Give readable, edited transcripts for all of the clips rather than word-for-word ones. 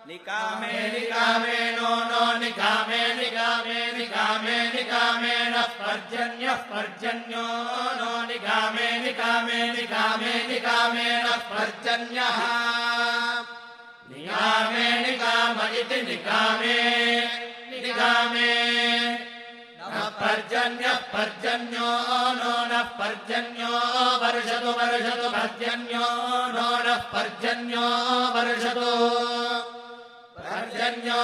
निकामे निकामे नो नो निकामे निकामे निकामे निकामे नः पर्जन्यः पर्जन्यो नो निकामे निकामे निकामे निकामे नः पर्जन्यः निकामे निकाम इति निकामे निकामे नः पर्जन्यः पर्जन्यो नो नः पर्जन्यो वर्षतु वर्षतु पर्जन्यो नो नः पर्जन्यो वर्षतु पर्जन्यो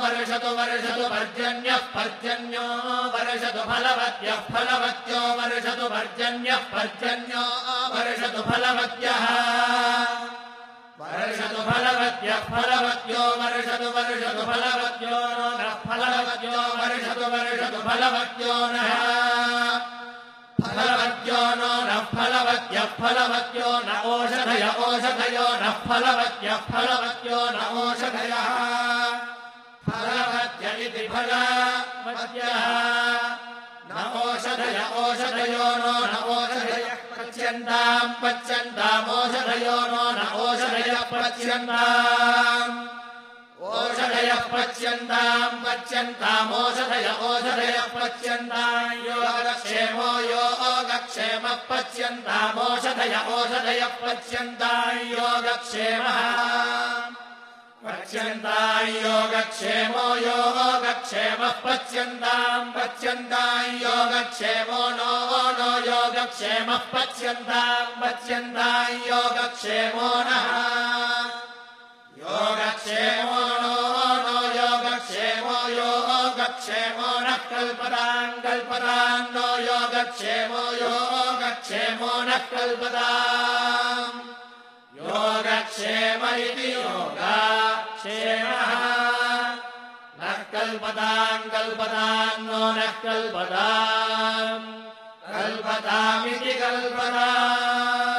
वर्षतु वर्षतु पर्जन्यः पर्जन्यो वर्षतु फलवत्यः फलवत्यो वर्षतु पर्जन्यः पर्जन्यो वर्षतु फलवत्यः वर्षतु फलवत्यः फलवत्यो वर्षतु वर्षतु फलवत्यो नः फलवत्यो वर्षतु वर्षतु फलवत्यो नः फलवत्यो नो नः फलवत्यः फलवत्यो न ओषधय ओषधयो नः फलवत्यः फलवत्यो न ओषधयः फलवत्य इति फलवत्यः न ओषधय ओषधयो नो न ओषधयः पच्यन्ताम् पच्यन्तामोषधयो नो न ओषधयः पच्यन्ताम् ओषधयः पच्यन्ताम् पच्यन्तामोषधय ओषधयः पच्यन्ताम् योगक्षेमो योगक्षेमः पच्यन्तामोषधय ओषधयः पच्यन्ताम् योगक्षेमः पच्यन्ताम् योगक्षेमो योगक्षेमः पच्यन्ताम् पच्यन्ताम् योगक्षेमो नो नो योगक्षेमः पच्यन्ताम् पच्यन्ताम् योगक्षेमो नः योगक्षेमो नो नो योगक्षेमो योगक्षेमो नः कल्पताम् कल्पताम् नो योगक्षेमो योगक्षेमो नः कल्पताम् योगक्षेम इति योगक्षेमः नः कल्पताम् कल्पताम् नो नः कल्पताम् कल्पतामिति कल्पताम्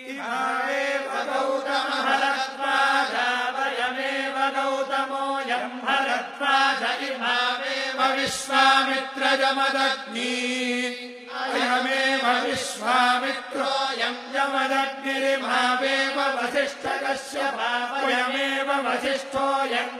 इहावेव गौतमः वयमेव गौतमोऽयं हरत्वाज इमावेव विश्वामित्रजमदग्नि अयमेव विश्वामित्रोऽयं जमदग्निरिमावेव वसिष्ठकश्यपावयमेव वसिष्ठोऽयं